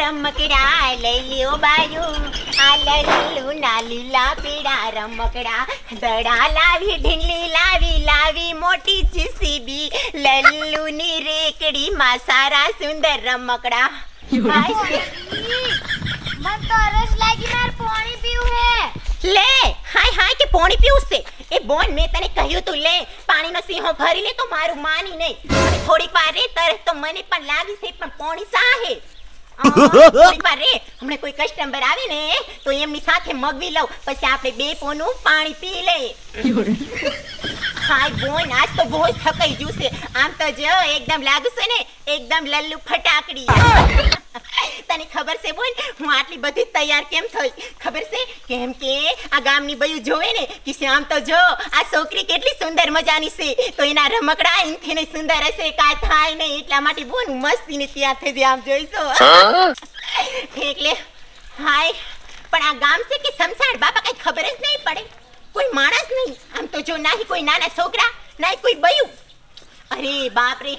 રમકડા લઈ લ્યો બાયુ, આ લલ્લુ ના લીલા પીળા રમકડા, દડા લાવી ઢીંગલી લાવી લાવી મોટી જીસીબી, લલ્લુ ની રેકડી માં સારા સુંદર રમકડા. મન તો રસ લાગી, માર પાણી પીવું હે. લે હાય હાય કે પાણી પીવું છે? એ બોન મેં તને કહ્યું તું લે પાણીનો સિંહો ભરી લે તો મારું માની નહીં. થોડીક વાર રે તરસ તો મને પણ લાગી છે, પણ પાણી સાહે થોડીક વાર રે. હમણાં કોઈ કસ્ટમર આવે ને તો એમની સાથે મગવી લઉં, પછી આપણે બે પોનું પાણી પી લઈએ. હાય બોન આજ તો બહુ થકાઈ ગયું છે. આમ તો જો એકદમ લાગુ છે ને એકદમ લલ્લુ ફટાકડી. તને ખબર છે બોન હું આટલી બધી તૈયાર કેમ થઈ? ખબર છે કેમ કે આ ગામની બયું જોવે ને કે આમ તો જો આ છોકરી કેટલી સુંદર મજાની છે, તો એના રમકડા એનથી ને સુંદર હશે, કાંઈ થાય નહીં. એટલા માટે બોન મસ્તી ને તૈયાર થઈ જાય. આમ જોઈશો એટલે હાય પણ આ ગામ છે કે સમસાણ બાપા કઈ ખબર જ નહીં પડે. કોઈ માણસ નહીં, આમ તો જો નાહી કોઈ નાના છોકરા નાહી કોઈ બયું. અરે બાપ રે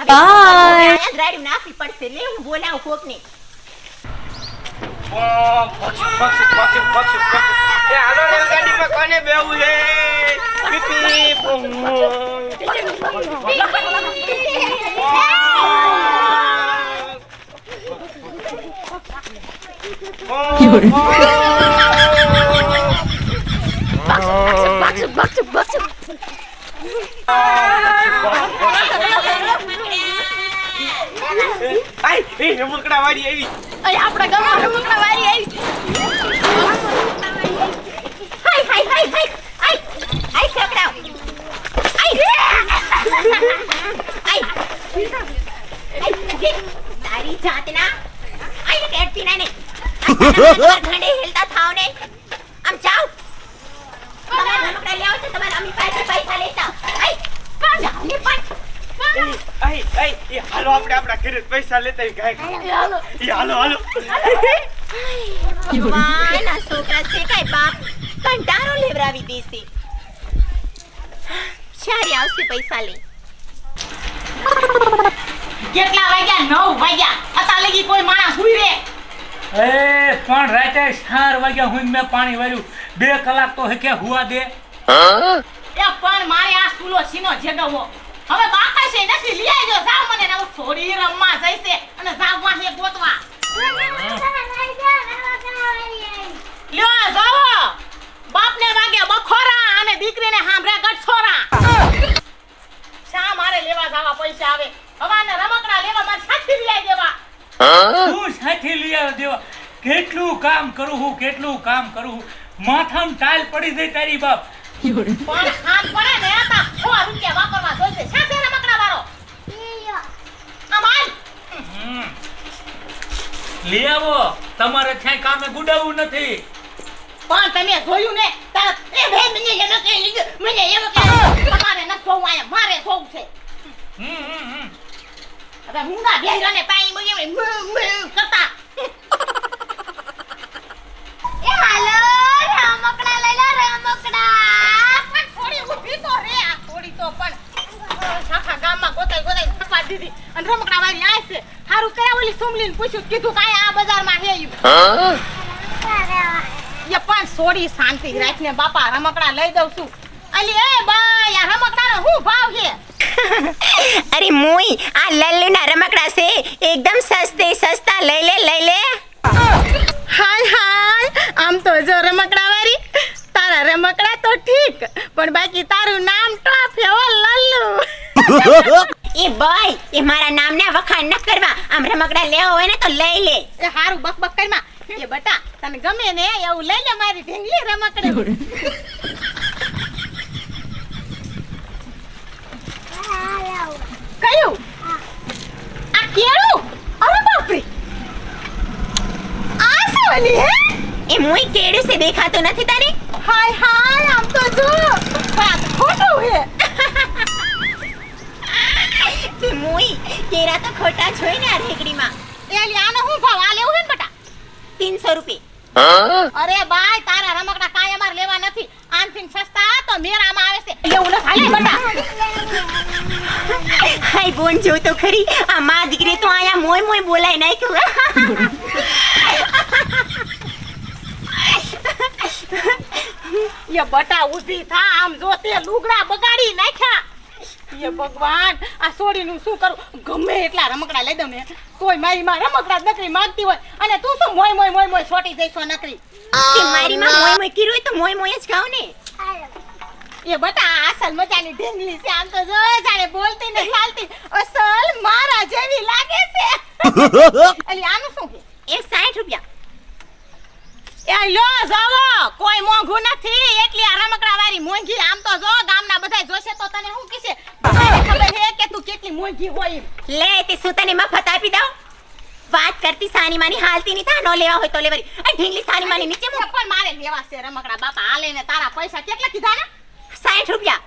રાડ્યું નાખવી પડશે. લે હું બોલાવું કોકને. રમકડા વાળી આવી. આપણા ગામમાં રમકડા વાળી આવી. હાય હાય હાય હાય આય આય છોકરાઓ આય આય તારી જાતના આય કેટતી ના ને ઘંડે હેલતા થાવ ને. આમ જાવ તમારા રમકડા લેવો છે, તમારા અમી પાસે પૈસા લેતા આય જાવ ને પણ હાલો આપણે આપણા ઘરે પૈસા લેતા હાલો હાલો. ભગવાન આ છોકરા છે કઈ બાપ કંટાળો લેવરાવી દેશે. ક્યારે આવશે પૈસા લે? કેટલા વાગ્યા? 9 વાગ્યા. અતા લગી કોઈ માણસ હુઈ રે. પણ રાતે 4 વાગ્યા હું મેં પાણી વાર્યું. 2 કલાક તો હકે હુવા દે. એ પણ મારે આ સ્કૂલો સીનો જગાવો. હવે બાપા છે નથી લઈ આવજો. જાવ મને નવ છોડી રમવા જઈશે અને જાવ વાહે ગોતવા. લ્યો જાવો. બાપને વાગે બખોરા અને દીકરીને હાંભરે ગઠછોરા. શા મારે લેવા જાવા પૈસા આવે? હવાને રમકડા લેવા મારે સાથી લઈ દેવા. હું સાથી લઈ આવ દેવા. કેટલું કામ કરું હું, કેટલું કામ કરું હું. માથામાં ટાઈલ પડી જાય તારી બાપ. પણ હાથ પડે ને આતા 100 રૂપિયા વાપરવા જોઈશે. સાથી રમકડા વાળો અમાલ લઈ આવો. તમારે ક્યાંય કામે ગુડાવવું નથી. પણ તમે જોયું ને તાર એ બે મને એમ કે મને એમ કે તમારે ન જોવું આયા મારે જોવું છે. હવે હું ના બેહરાને પાણી મને કરતા. એ હાલો રમકડા લઈ લો રમકડા. પણ થોડી ઊભી તો રે. આ થોડી તો પણ આખા ગામમાં ગોતાઈ ફરવા દીધી અને રમકડા વાળી આ છે. હારું કયા ઓલી સુમલીને પૂછ્યું કીધું કાંઈ આ બજારમાં હે ઈ. એ પણ સોડી શાંતિ રાખને બાપા રમકડા લઈ દઉં છું. અલી એ બાય આ રમકડાનો શું ભાવ છે? અરે મુઈ આ લલ્લુના રમકડા છે એકદમ સસ્તા. લઈ લે. હાય હાય આમ તો જો રમકડા વાળી તારા રમકડા તો ઠીક પણ બાકી તારું નામ ટોપ હે ઓ લલ્લુ. એ ભાઈ એ મારા નામના વખાણ ન કરવા. આમ રમકડા લેવા હોય ને તો લઈ લે. એ હારું બક કરમાં. એ બટા તને ગમે ને એવું લઈ લે મારી ઢીંગલી રમકડું. કયું? આ કેળું? અરે બાપ રે. આ શું હે? એ મુઈ કેડું છે દેખાતું નથી તારે? હાય હાય આમ તો જો વાત ખોટું હે. તે મુઈ કેરા તો ખોટા છોય ને આ રેકડીમાં. એલી આનો શું ભાવ? આ લેવું હે ને બટા? 300 રૂપિયા. અરે બાય તારા રમકડા કાંઈ અમાર લેવા નથી. આનથી સસ્તા તો મેરામાં આવે છે. લેવું ન હાલે બટા. હાય બોન જો તો ખરી આ માં દીકરી તો આયા મોય બોલાઈ નાખ્યું. એ બટા ઊભી થા આમ જો તે લુગડા બગાડી નાખ્યા એ ભગવાન આ છોડીનું શું કરું ગમે એટલા રમકડા લઈ દઉં ને તોય મારી માં રમકડા જ નકરી માંગતી હોય અને તું શું મોય મોય મોય મોય છોટી જઈશો નકરી કે મારી માં મોય મોય કર્યું હોય તો મોય મોય જ ખાવ ને એ બટા આ અસલ મજાની ઢીંગલી છે આમ તો જો જાણે બોલતી ને ચાલતી અસલ મારા જેવી લાગે છે અલી આનું શું કે એ 60 રૂપિયા એ લો જાવો કોઈ મોંઘું નથી એટલી આ રમકડા વાળી મોંઘી આમ તો જો ગામના બધાય જોશે તો તને શું કહેશે બધાને ખબર છે કે તું કેટલી મોંઘી હોય લે તે શું તને મફત આપી દઉં વાત કરતી સાની માની હાલતી નહીં થા નો લેવા હોય તો લેવરી આ ઢીંગલી સાની માની નીચે મૂક પણ મારે લેવા છે રમકડા બાપા હાલે ને તારા પૈસા કેટલા કીધા ને 60 રૂપિયા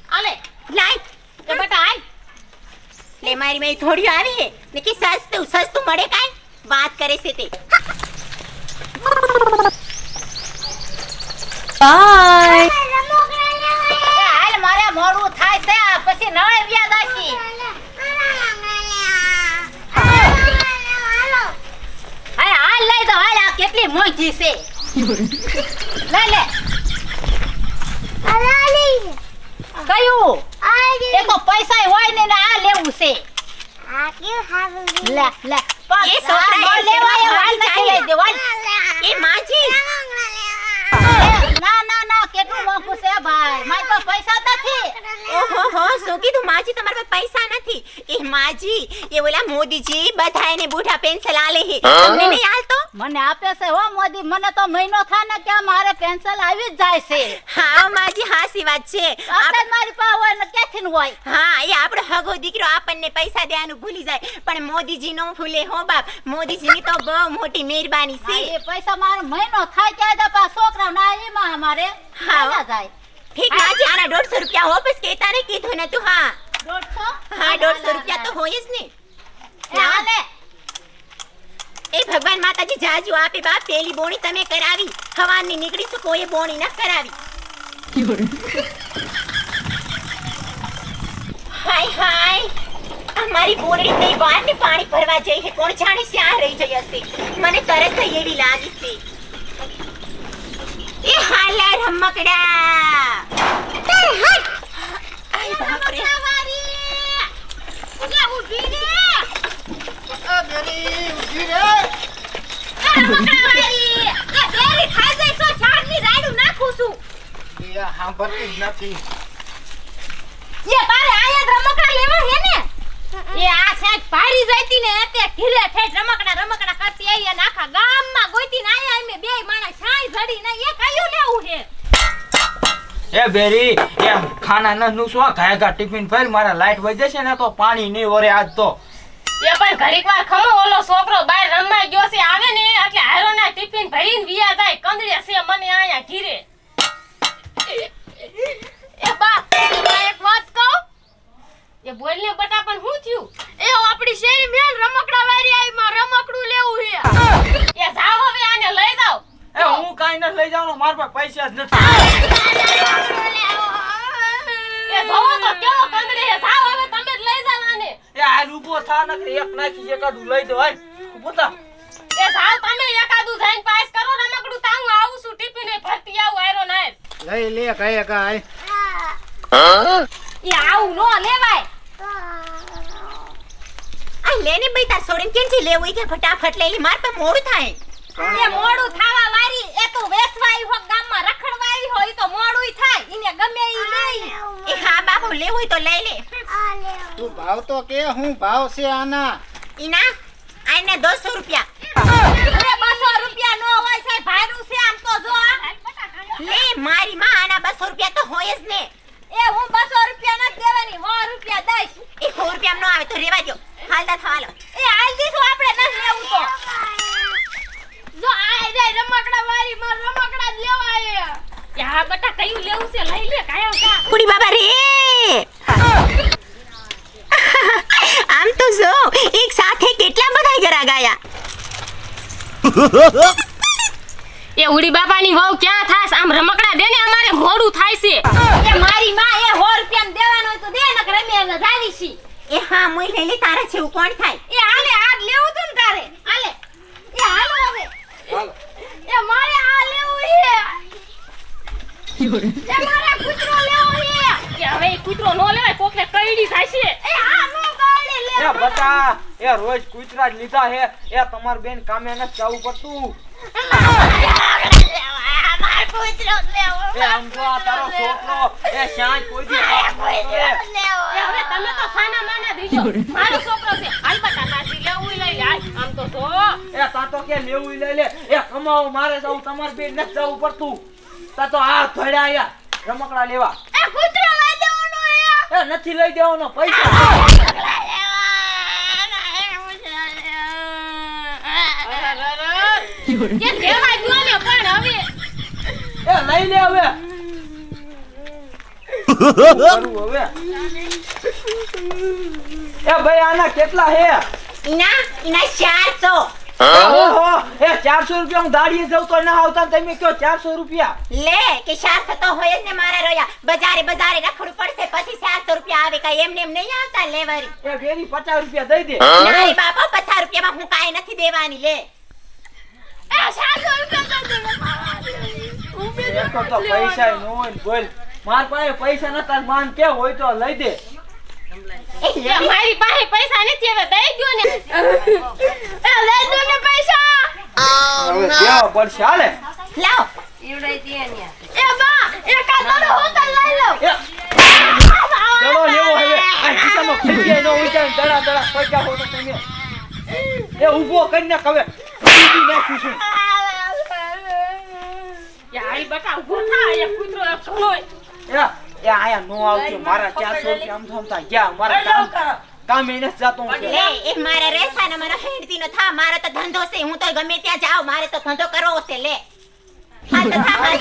હાલે લાય એ બેટા આય લે મારી મેં થોડી આવી હે ને કે સસ્તું સસ્તું મળે કાઈ વાત કરે છે તે બાય હાલ મારે મોડું થાય છે પછી નળે વ્યાજ આશી હાલ લઈ દો હાલ આ કેટલી મોંઘી છે લઈ લે કયું એ તો પૈસા હોય ને આ લેવું છે લે લે એ છોકરા એ લેવાય હાલ નથી લઈ દેવાય એ માજી ના ના ના કેટલું મોંઘું છે ભાઈ મારી તો પૈસા નથી ઓહો હો શું કીધું માજી તમારા પાસે પૈસા નથી એ માજી એ ઓલા મોદીજી બધાયને બુઢા પેન્સિલ આલે હે તમને નહીં આલતો મને આપે છે હો મોદી મને તો મહિનો થાય ને કે મારે પેન્સિલ આવી જ જાય છે હા માજી હાસી વાત છે આપણે મારી પાસે હોય ને ક્યાંથી હોય હા એ આપણો હગો દીકરો આપણને પૈસા દેવાનું ભૂલી જાય પણ મોદીજી નો ભૂલે હો બાપ મોદીજીની તો બહુ મોટી મહેરબાની છે એ પૈસા મારો મહિનો થાય ત્યાં તો પા છોકરા ના એમાં અમારે હા. ના જાય ઠીક માજી આના 150 રૂપિયા હો બસ કે તારે કીધું ને તું હા 150 હા 150 રૂપિયા તો હોય જ ને હાલે એ ભગવાન માતાજી જાજુ આપે બાપ પેલી બોણી તમે કરાવી હવાની નીકળી તો કોઈ બોણી ના કરાવી હાય હાય અમારી બોરડી થઈ વાર ને પાણી ભરવા જઈ છે કોણ જાણે શ્યાં રહી જઈ હશે મને તરસ થઈ એવી લાગી છે એ હાલા રમકડા આય બાપ રે સાંભળતી જ નથી. એ તારે આયા રમકડા લેવા હે ને એ આ સાઈડ પાડી જઈતી ને તે ઘીરે ઠેઠ રમકડા કરતી આઈ અને આખા ગામમાં ગોઈતી ને આયા અમે બેય માણસ છાઈ જડી ને એ કયું લેવું હે એ બેરી એ ખાના નું શું ઘાયગા ટિફિન ફેર મારા લાઈટ વઈ જશે ને તો પાણી નહીં વરે આજ તો એ પણ ઘડીક વાર ખમો ઓલો છોકરો બહાર રમવા ગયો છે આવે ને એટલે હારોના ટિફિન ભરીને વિયા જાય કંદડે છે મને આયા ઘીરે એ બા એક વાત કહું એ બોલ ને બટા પણ હું થયું એ આપણી શેરી મેલ રમકડા વાળી આવી માં રમકડું લેવું છે એ જાવ હવે આને લઈ જાવ એ હું કાઈ ન લઈ જાઉં મારા પાસે પૈસા જ નથી એ જોવો તો કેવો કંદડે છે જાવ હવે તમે જ લઈ જાવ આને એ હાલ ઊભો થા નકરી એક નાખી એકાદું લઈ દો હાલ ઊભો થા એ જાવ તમે એકાદું જઈને પાસ કરો રમકડું તા હું આવું છું ટિફિન એ ભરતી આવું આયરો નાય લઈ લે કાય કાય એ આવું નો લેવાય આ લેને ભાઈ તાર છોડીને કેમ છે લેવું ઈ કે ફટાફટ લઈ લે માર પર મોડું થાય એ મોડું થાવા વારી એ તો વેસવાઈ હો ગામમાં રખડવાઈ હો ઈ તો મોડુંય થાય ઈને ગમે ઈ લઈ એ હા બાબુ લેવું હોય તો લઈ લે તું ભાવ તો કે હું ભાવ છે આના ઈના આને 200 રૂપિયા અરે 200 રૂપિયા નો હોય છે ભાડું છે આમ તો જો લે મારી માં આના 200 રૂપિયા તો હોય જ ને એ હું 200 રૂપિયા નથી દેવાની 100 રૂપિયા દઈશ એ 100 રૂપિયા નો આવે તો રેવા દો હાલતા થવાલો એ હાલ દીધું આપણે ન લેવું તો જો આ રે રમકડા વાળી માર રમકડા જ લેવાય યા બટા કયું લેવું છે લઈ લે કાયો કા કુડી બાબા રે આમ તો જો એક સાથે કેટલા બધા ઘરા ગયા એ ઉડી બાપાની વહુ ક્યાં થાસ આમ રમકડા દે ને અમારે મોડું થાય છે એ મારી માં એ 100 રૂપિયા દેવાનો હોય તો દે નક રમે ને જાવી છી એ હા મુઈ લઈ લે તારા છે કોણ થાય એ હાલે આજ લેવું તું ને તારે હાલે એ હાલો હવે હાલો એ મારે આ લેવું છે એ મારે કૂતરો લેવો છે. કે હવે ઈ કૂતરો નો લેવાય, કોકને કઈડી થાય છે. એ હા નો ગાડી એ લેવો. બટા એ રોજ કૂતરા જ લીધા હે એ તમાર બેન કામે નથી જવું પડતું મારે કૂતરો લેવો. એ આમ જો આ તારો છોકરો એ શાંત કોઈ દી વાત ન કરે. એ હવે તમે તો સાના માના દીધો. મારો છોકરો છે. હાલ બટા તારી લેવું ઈ લઈ લે. હાલ. આમ તો જો. એ તા તો કે લેવું લઈ લે એ કમાવું મારે જવું તમાર બેન નથી જવું પડતું તા તો આ ધડ્યા આયા રમકડા લેવા એ કૂતરો લઈ દેવાનો છે. એ નથી લઈ દેવાનો પૈસા કે દેવા દો ને પણ હવે એ લઈ લે હવે શું કરું હવે એ ભાઈ આના કેટલા હે ઇના 400. ઓહો એ 400 રૂપિયા હું દાડીએ જઉં તો ના આવતા ને તમે કયો 400 રૂપિયા લે કે 400 તો હોય જ ને મારા રોયા. બજારે રખડવું પડશે પછી 400 રૂપિયા આવે. કાંઈ એમને એમ નહીં આવતા લેવરી. એ વેરી 50 રૂપિયા દઈ દે નહીં બાપા 50 રૂપિયામાં હું કાંઈ નથી દેવાની. લે એ 700 રૂપિયા દે. એક તો પૈસા ય ન હોય ને બોલ માર પાસે પૈસા નતા માન કે હોય તો લઈ દે કે મારી પાસે પૈસા નથી હવે દઈ દો ને. એ લઈ દો ને પૈસા. હવે દેવા પડશે હાલે લાવ. એ બા એ કાતરો હોતલ લઈ લો. એ ચલો લેવો હવે આ ખિસ્સામાં ખીચી નો ઉચાર દડા દડા પૈસા હો તો તમે એ ઊભો કરીને હવે ઊભી નાખી છું કે હાલ બટા ઊભો થા. એ કૂતરો ઘણો એ આયા નો આવજો મારા 400 રૂપિયા આમ થમતા ગયા મારા કામ એને જાતો હું લે એ મારા રેસાના મારા હેડતીનો થા. મારો તો ધંધો છે. હું તો ગમે ત્યાં જાઉં. મારે તો ધંધો કરવો છે. લે હાલ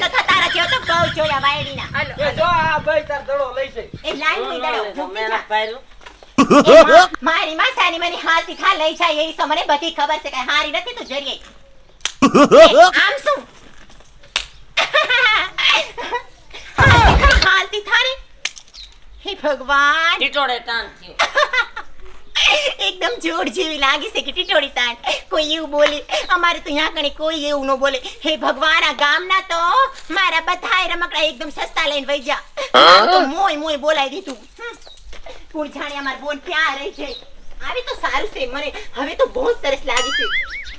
તો થા તારા જેવો તો બહુ જોયા વાયડીના. એ જો આ ભાઈ તાર દડો લઈ જઈ એ લાઈન હું દડો મૂકી જા. મારી માસાની મને હાલતી થા લઈ જાય એ તો મને બધી ખબર છે. કઈ હારી નથી તું જરીએ આમ શું હાલતી થારી. હે ભગવાન ટીટોડે તાન થયો. એકદમ જોર જેવી લાગી છે કે ટીટોડી તાણ. કોઈ એવું બોલે અમારે તો અહીંયા કણે કોઈ એવું ન બોલે. હે ભગવાન આ ગામના તો મારા બધાય રમકડા એકદમ સસ્તા લઈને વઈ જા. મારું તો મોય બોલાવી દીધું. કોણ જાણે અમાર બોન ક્યાં રહી છે. આવી તો સારું છે. મને હવે તો બહુ સરસ લાગી છે.